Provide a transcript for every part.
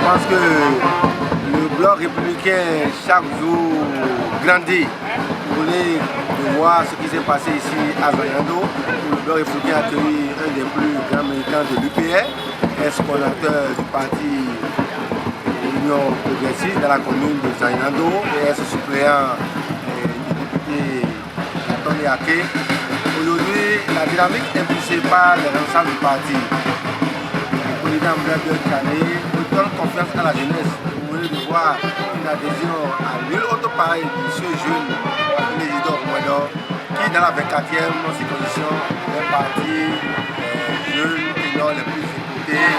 pense que le bloc républicain chaque jour grandit. Vous voulez voir ce qui s'est passé ici à Zayando, où le bloc républicain a accueilli un des plus grands militants de l'UPR, ex-coordinateur du parti Union progressiste dans la commune de Zayando et ex-suppléant du député Tony Ake. Aujourd'hui, la dynamique impulsée par les responsables du parti, le président Blaise Cané, nous donne confiance à la jeunesse. Vous voulez de voir une adhésion à nul autre pareil de ce jeune appelé Isidore Mouedor, qui dans la 24e circonscription est parti jeunes ténors les plus écoutés,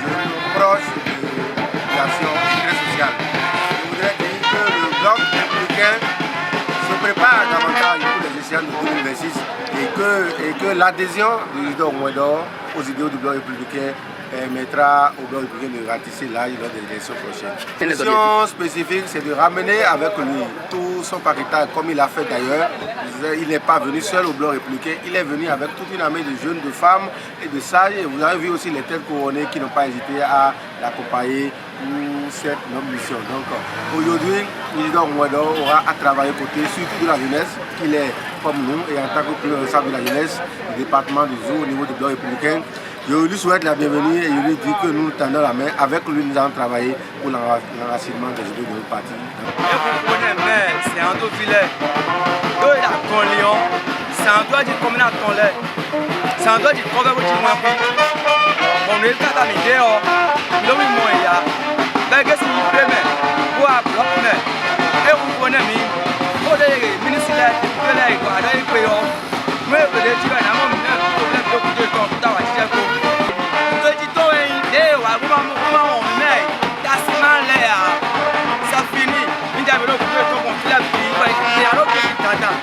jeunes proches de la population et très sociale. Je voudrais dire que le bloc républicain se prépare davantage pour les échéances de 2026 et que l'adhésion de Isidore Mouedor aux idéaux du bloc républicain permettra au bloc républicain de ratisser l'âge lors des élections prochaines. La mission spécifique, c'est de ramener avec lui tout son paquetage, comme il a fait d'ailleurs. Il n'est pas venu seul au bloc républicain, il est venu avec toute une armée de jeunes, de femmes et de sages. Et vous avez vu aussi les têtes couronnées qui n'ont pas hésité à l'accompagner pour cette noble mission. Donc aujourd'hui, Isidore Mouedor aura à travailler côté surtout de la jeunesse, qu'il est comme nous et en tant que plus responsable de la jeunesse du département du Zou au niveau du bloc républicain. Je lui souhaite la bienvenue et je lui dis que nous nous tendons la main. Avec lui, nous allons travailler pour l'enracinement des idées de notre parti. Vous connaissez, c'est un dos filet. Deux, il a ton lion. C'est un doigt du promenade à ton lait. C'est un doigt du programme où tu m'as pris. On est quatre amis dehors. L'homme est moins là. Ben, qu'est-ce qu'il fait, mais pour un bloc, mais. Et vous connaissez, pour les ministres, vous connaissez, quoi, dans les pays. Mais vous avez dit, il y a un moment, vous avez beaucoup de temps, vous avez dit, vous avez dit, vous avez idée, vous avez dit, ça finit. Il y a un peu de temps, on fait la vie, il y a un peu de temps.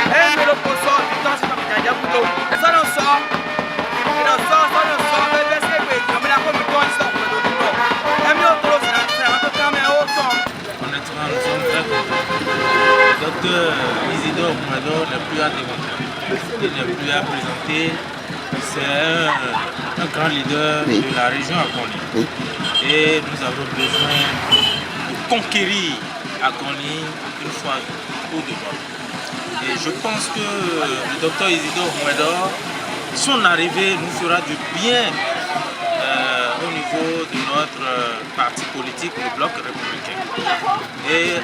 Et le loco sort, du temps, c'est comme il y a beaucoup d'eau. Et ça n'en sort. Et ça n'en sort, mais parce que comme il a comme le temps, il sort. Et mieux au trop, c'est un peu quand même autant. Honnêtement, nous sommes très contents. Le docteur Isidore Mouedor n'est plus à démontrer. Il n'est plus à présenter. C'est un grand leader de la région Akoni. Et nous avons besoin de conquérir Akoni une fois pour de bon. Et je pense que le docteur Isidore Mouedor, son arrivée nous fera du bien au niveau de notre parti politique, le bloc républicain. Et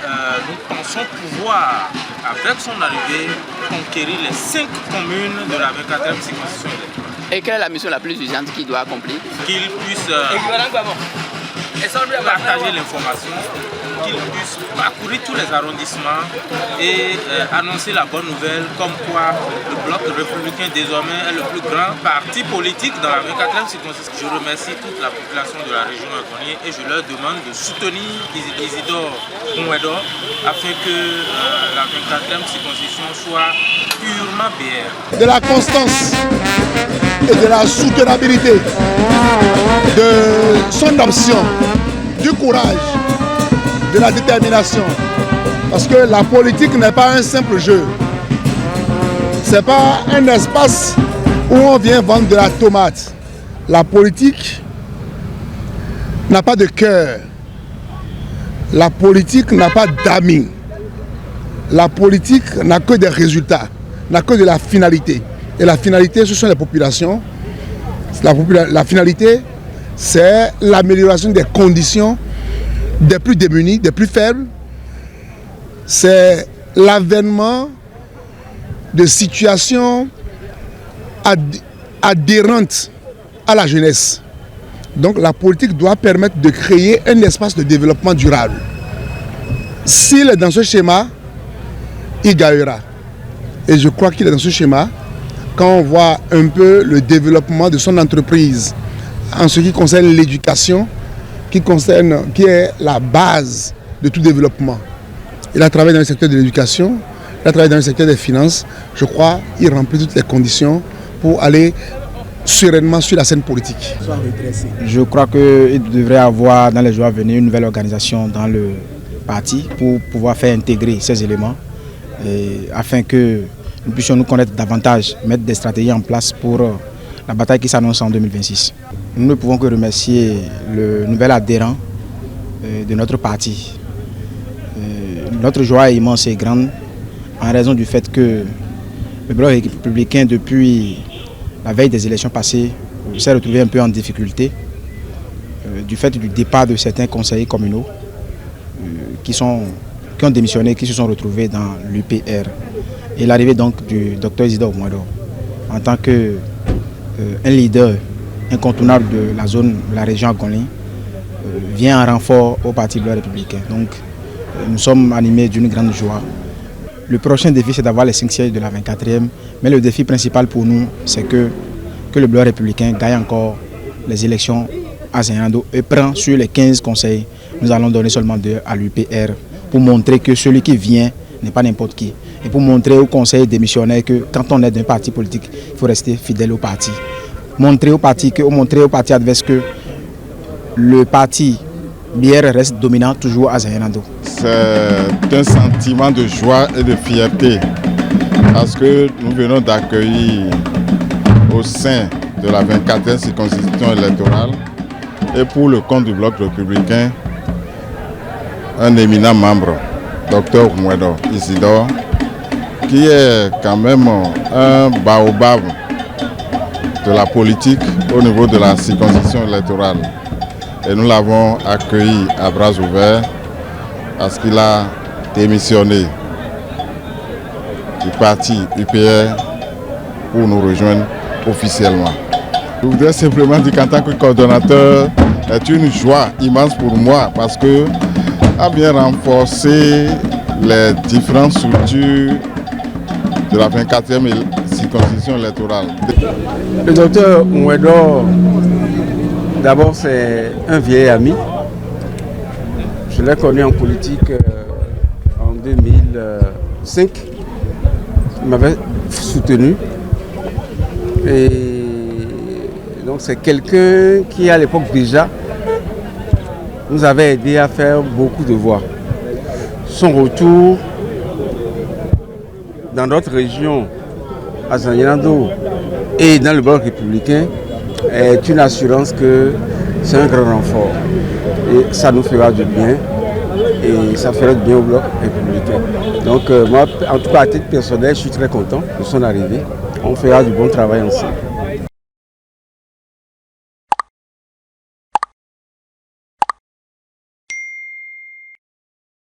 nous pensons pouvoir, avec son arrivée, conquérir les 5 communes de la 24e circonscription électorale. Et quelle est la mission la plus urgente qu'il doit accomplir? Qu'il puisse partager l'information, qu'il puisse parcourir tous les arrondissements et annoncer la bonne nouvelle comme quoi le bloc républicain désormais est le plus grand parti politique dans la 24e circonscription. Je remercie toute la population de la région Akoni et je leur demande de soutenir Isidore Mouedor afin que la 24e circonscription soit purement BR. De la constance et de la soutenabilité, de son option, du courage, de la détermination. Parce que la politique n'est pas un simple jeu. Ce n'est pas un espace où on vient vendre de la tomate. La politique n'a pas de cœur. La politique n'a pas d'amis. La politique n'a que des résultats, n'a que de la finalité. Et la finalité, ce sont les populations. La finalité, c'est l'amélioration des conditions des plus démunis, des plus faibles. C'est l'avènement de situations adhérentes à la jeunesse. Donc la politique doit permettre de créer un espace de développement durable. S'il est dans ce schéma, il gagnera. Et je crois qu'il est dans ce schéma. Quand on voit un peu le développement de son entreprise en ce qui concerne l'éducation, qui est la base de tout développement. Il a travaillé dans le secteur de l'éducation, il a travaillé dans le secteur des finances. Je crois qu'il remplit toutes les conditions pour aller sereinement sur la scène politique. Je crois qu'il devrait y avoir dans les jours à venir une nouvelle organisation dans le parti pour pouvoir faire intégrer ces éléments afin que nous puissions nous connaître davantage, mettre des stratégies en place pour la bataille qui s'annonce en 2026. Nous ne pouvons que remercier le nouvel adhérent de notre parti. Notre joie est immense et grande en raison du fait que le bloc républicain, depuis la veille des élections passées, s'est retrouvé un peu en difficulté du fait du départ de certains conseillers communaux qui ont démissionné, qui se sont retrouvés dans l'UPR. Et l'arrivée donc du Dr Isidore Oumoado en tant qu'un leader incontournable de la zone, de la région Agonlin, vient en renfort au Parti bloc républicain. Donc nous sommes animés d'une grande joie. Le prochain défi, c'est d'avoir les 5 sièges de la 24e, mais le défi principal pour nous, c'est que le bloc républicain gagne encore les élections à Zanyando et prend sur les 15 conseils. Nous allons donner seulement 2 à l'UPR pour montrer que celui qui vient n'est pas n'importe qui. Et pour montrer aux conseils démissionnaires que quand on est d'un parti politique, il faut rester fidèle au parti. Montrer au parti adverse que le parti BR reste dominant toujours à Zanyando. C'est un sentiment de joie et de fierté parce que nous venons d'accueillir au sein de la 24e circonscription électorale et pour le compte du bloc républicain, un éminent membre, Dr Oumoado Isidore, qui est quand même un baobab de la politique au niveau de la circonscription électorale. Et nous l'avons accueilli à bras ouverts parce qu'il a démissionné du parti UPR pour nous rejoindre officiellement. Je voudrais simplement dire qu'en tant que coordonnateur, c'est une joie immense pour moi parce que ça vient renforcer les différentes structures de la 24e circonscription électorale. Le docteur Oumoado, d'abord c'est un vieil ami. Je l'ai connu en politique en 2005. Il m'avait soutenu. Et donc c'est quelqu'un qui à l'époque déjà nous avait aidé à faire beaucoup de voix. Son retour dans notre région, à Zanyando et dans le bloc républicain, est une assurance que c'est un grand renfort. Et ça nous fera du bien. Et ça ferait du bien au bloc républicain. Donc moi, en tout cas à titre personnel, je suis très content de son arrivée. On fera du bon travail ensemble.